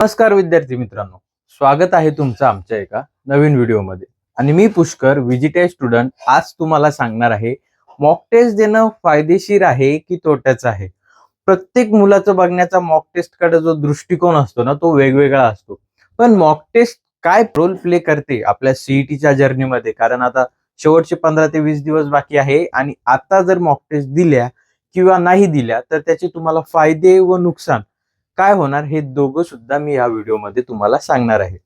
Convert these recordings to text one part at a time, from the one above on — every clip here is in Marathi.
नमस्कार विद्यार्थी मित्रांनो, स्वागत आहे तुमचं आमच्या एका नवीन व्हिडिओमध्ये. आणि मी पुष्कर, व्हिजिटेज स्टुडंट. आज तुम्हाला सांगणार आहे मॉक टेस्ट देणं फायदेशीर आहे की तोट्याचं आहे. प्रत्येक मुलाचं बघण्याचा मॉक टेस्ट कडे जो दृष्टिकोन असतो ना, तो वेगवेगळा असतो. पण मॉक टेस्ट काय रोल प्ले करते आपल्या सीईटीच्या जर्नीमध्ये, कारण आता शेवटचे 15 ते 20 दिवस बाकी आहे आणि आता जर मॉक टेस्ट दिल्या किंवा नाही दिल्या तर त्याचे तुम्हाला फायदे व नुकसान काय होणार हे दोघं सुद्धा मी या व्हिडिओमध्ये तुम्हाला सांगणार आहे.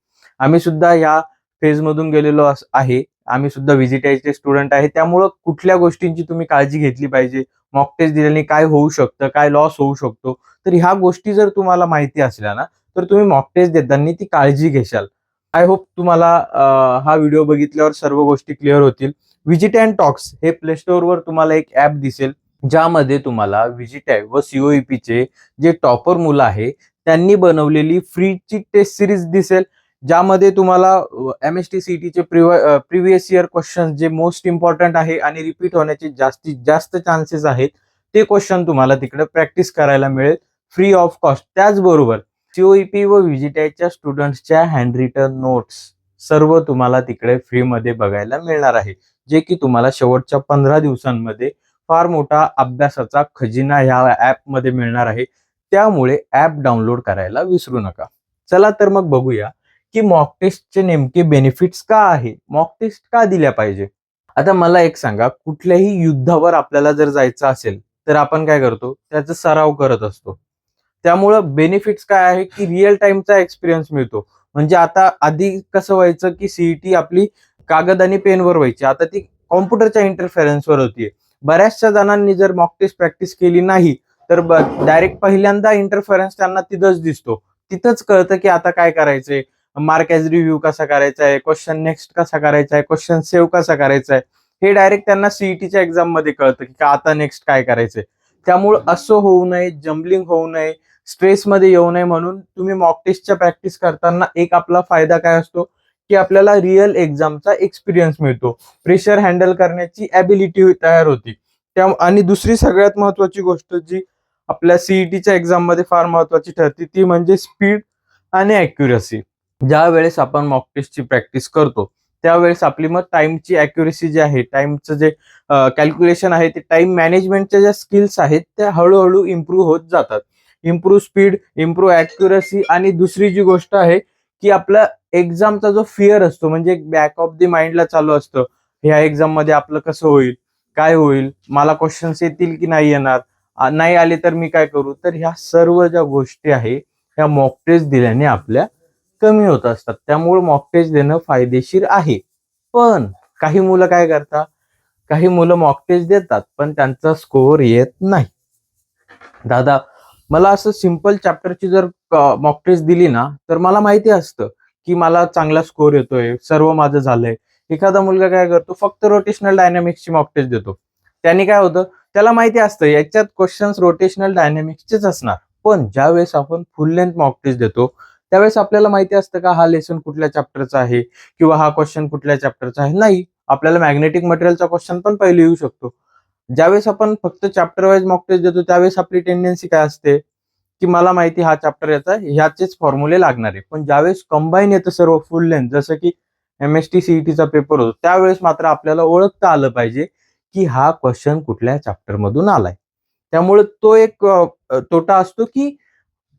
आम्ही सुद्धा या फेज मधून गेलेलो आहे. आम्ही सुद्धा व्हिजिटायचे स्टुडंट आहे. त्यामुळं कुठल्या गोष्टींची तुम्ही काळजी घेतली पाहिजे, मॉक टेस्ट दिल्याने काय होऊ शकतं, काय लॉस होऊ शकतो, तर ह्या गोष्टी जर तुम्हाला माहिती असल्या ना, तर तुम्ही मॉक टेस्ट देताना ती काळजी घेशाल. आय होप तुम्हाला हा व्हिडिओ बघितल्यावर सर्व गोष्टी क्लिअर होतील. व्हिजिट अँड टॉक्स हे प्ले स्टोअरवर तुम्हाला एक ऍप दिसेल, ज्यामध्ये तुम्हाला व्हिजिटाय व सीओईपीचे जे टॉपर मुलं आहे त्यांनी बनवलेली फ्रीची टेस्ट सिरीज दिसेल, ज्यामध्ये तुम्हाला MST CET चे प्रिव्हियस इयर क्वेश्चन जे मोस्ट इम्पॉर्टंट आहे आणि रिपीट होण्याचे जास्तीत जास्त चान्सेस आहेत ते क्वेश्चन तुम्हाला तिकडे प्रॅक्टिस करायला मिळेल फ्री ऑफ कॉस्ट. त्याचबरोबर सीओईपी व व्हिजिटायच्या स्टुडंट्सच्या हँड रिटन नोट्स सर्व तुम्हाला तिकडे फ्रीमध्ये बघायला मिळणार आहे, जे की तुम्हाला शेवटच्या 15 दिवसांमध्ये फार मोठा अभ्यासाचा खजिना ह्या ऍप मध्ये मिळणार आहे. त्यामुळे ऍप डाउनलोड करायला विसरू नका. चला तर मग बघूया की मॉक टेस्टचे नेमके बेनिफिट्स का आहे, मॉक टेस्ट का दिल्या पाहिजे. आता मला एक सांगा, कुठल्याही युद्धावर आपल्याला जर जायचं असेल तर आपण काय करतो, त्याचा सराव करत असतो. त्यामुळं बेनिफिट्स काय आहे की रिअल टाइमचा एक्सपिरियन्स मिळतो. म्हणजे आता आधी कसं व्हायचं की सीईटी आपली कागद आणि पेनवर व्हायची, आता ती कॉम्प्युटरच्या इंटरफेरन्सवर होतीये. बऱ्याचशा जणांनी जर मॉक टेस्ट प्रॅक्टिस केली नाही तर डायरेक्ट पहिल्यांदा इंटरफरन्स त्यांना तिथंच दिसतो. तिथंच कळतं की आता काय करायचंय, मार्क ॲज रिव्ह्यू कसा करायचा आहे, क्वेश्चन नेक्स्ट कसा करायचा आहे, क्वेश्चन सेव्ह कसा करायचा आहे, हे डायरेक्ट त्यांना सीईटीच्या एक्झाम मध्ये कळतं की आता नेक्स्ट काय करायचंय. त्यामुळे असं होऊ नये, जम्बलिंग होऊ नये, स्ट्रेसमध्ये येऊ नये म्हणून तुम्ही मॉक टेस्टच्या प्रॅक्टिस करताना एक आपला फायदा काय असतो की आपल्याला रिअल एक्झामचा एक्सपिरियन्स मिळतो, प्रेशर हँडल करण्याची ॲबिलिटी तयार होती. आणि दुसरी सगळ्यात महत्वाची गोष्ट जी आपल्या सीईटीच्या एक्झाम मध्ये फार महत्वाची ठरते ती म्हणजे स्पीड आणि ॲक्युरसी. ज्या वेळेस आपण मॉक टेस्टची प्रॅक्टिस करतो त्यावेळेस आपली मग टाइमची ॲक्युरसी जी आहे, टाइमचं जे कॅल्क्युलेशन आहे, ते टाइम मॅनेजमेंटच्या ज्या स्किल्स आहेत त्या हळूहळू इम्प्रूव्ह होत जातात. इम्प्रूव्ह स्पीड, इम्प्रूव्ह ॲक्युरसी, आणि दुसरी जी गोष्ट आहे की आपला एक्झामचा जो फिअर असतो, म्हणजे बॅक ऑफ द माइंडला चालू असतं, ह्या एक्झाम मध्ये आपलं कसं होईल, काय होईल, मला क्वेश्चन्स येतील की नाही येणार, नाही आले तर मी काय करू. तर ह्या सर्व ज्या गोष्टी आहे ह्या मॉक टेस्ट दिल्याने आपल्या कमी होत असतात. त्यामुळे मॉक टेस्ट देणं फायदेशीर आहे. पण काही मुलं काय करतात, काही मुलं मॉक टेस्ट देतात पण त्यांचा स्कोअर येत नाही. दादा, मला असं सिंपल चॅप्टरची जर मॉक टेस्ट दिली ना तर मला माहिती असतं की मला चांगला स्कोअर येतोय, सर्व माझं झालंय. एखादा मुलगा काय करतो, फक्त रोटेशनल डायनॅमिक्सची मॉक टेस्ट देतो. त्यांनी काय होतं, त्याला माहिती असतं याच्यात क्वेश्चन्स रोटेशनल डायनॅमिक्सचेच असणार. पण ज्यावेळेस आपण फुल लेंथ मॉक टेस्ट देतो त्यावेळेस आपल्याला माहिती असतं का हा लेसन कुठल्या चॅप्टरचा आहे किंवा हा क्वेश्चन कुठल्या चॅप्टरचा आहे. नाही, आपल्याला मॅग्नेटिक मटेरियलचा क्वेश्चन पण पहिले येऊ शकतो. ज्यावेळेस आपण फक्त चॅप्टर वाईज मॉक टेस्ट देतो त्यावेळेस आपली टेंडन्सी काय असते की मला माहिती हा चॅप्टर याचा ह्याचेच फॉर्म्युले लागणार आहे. पण ज्यावेळेस कंबाईन येतं सर्व फुल लेंथ, जसं की MST CETचा पेपर होतो, त्यावेळेस मात्र आपल्याला ओळखता आलं पाहिजे की हा क्वेश्चन कुठल्या चॅप्टर मधून आलाय. त्यामुळे तो एक तोटा असतो की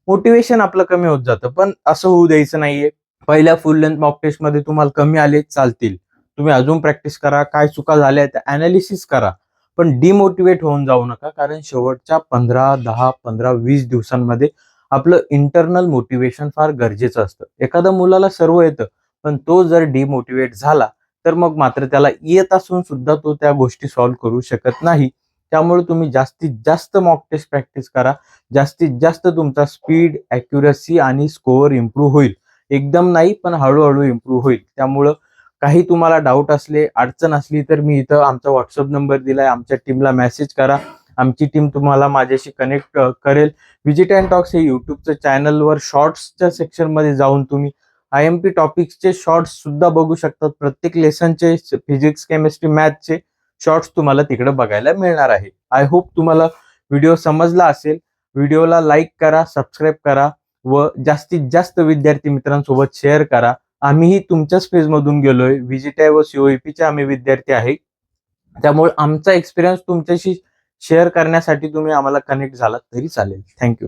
मोटिवेशन आपलं कमी होत जातं. पण असं होऊ द्यायचं नाहीये. पहिल्या फुल लेंथ मॉक टेस्ट मध्ये तुम्हाला कमी आले चालतील, तुम्ही अजून प्रॅक्टिस करा, काय चुका झाल्या त्या अनालिसिस करा, पण डिमोटिवेट होऊन जाऊ नका. कारण शेवटच्या 10, 15, 20 दिवसांमध्ये आपलं इंटरनल मोटिवेशन फार गरजेचं असतं. एखाद्या मुलाला सर्व येतं पण तो जर डिमोटिवेट झाला तर मग मात्र त्याला येत असून सुद्धा तो त्या गोष्टी सॉल्व्ह करू शकत नाही. त्यामुळे तुम्ही जास्तीत जास्त मॉक टेस्ट प्रॅक्टिस करा. जास्तीत जास्त तुमचा स्पीड, ॲक्युरसी आणि स्कोअर इम्प्रूव्ह होईल. एकदम नाही पण हळूहळू इम्प्रूव्ह होईल. त्यामुळं काही तुम्हाला डाऊट असले, अडचण असली तर मी इथं आमचा व्हॉट्सअप नंबर दिलाय, आमच्या टीमला मेसेज करा. आमची टीम तुम्हाला माझ्याशी कनेक्ट करेल. व्हिजिट अँड टॉक्स हे युट्यूबच्या चॅनलवर शॉर्ट्सच्या सेक्शनमध्ये जाऊन तुम्ही IMP टॉपिक्सचे शॉर्ट्स सुद्धा बघू शकतात. प्रत्येक लेसनचे फिजिक्स, केमिस्ट्री, मॅथचे शॉर्ट्स तुम्हाला तिकडे बघायला मिळणार आहे. आय होप तुम्हाला व्हिडिओ समजला असेल. व्हिडिओला लाईक करा, सबस्क्राईब करा. व जास्तीत जास्त विद्यार्थी मित्रांसोबत शेअर करा. आम्हीही तुमच्याच फेजमधून गेलोय. व्हीजीटीआय व सीओईपीचे आम्ही विद्यार्थी आहे. त्यामुळे आमचा एक्सपिरियन्स तुमच्याशी शेअर करण्यासाठी तुम्ही आम्हाला कनेक्ट झालात तरी चालेल. थँक्यू.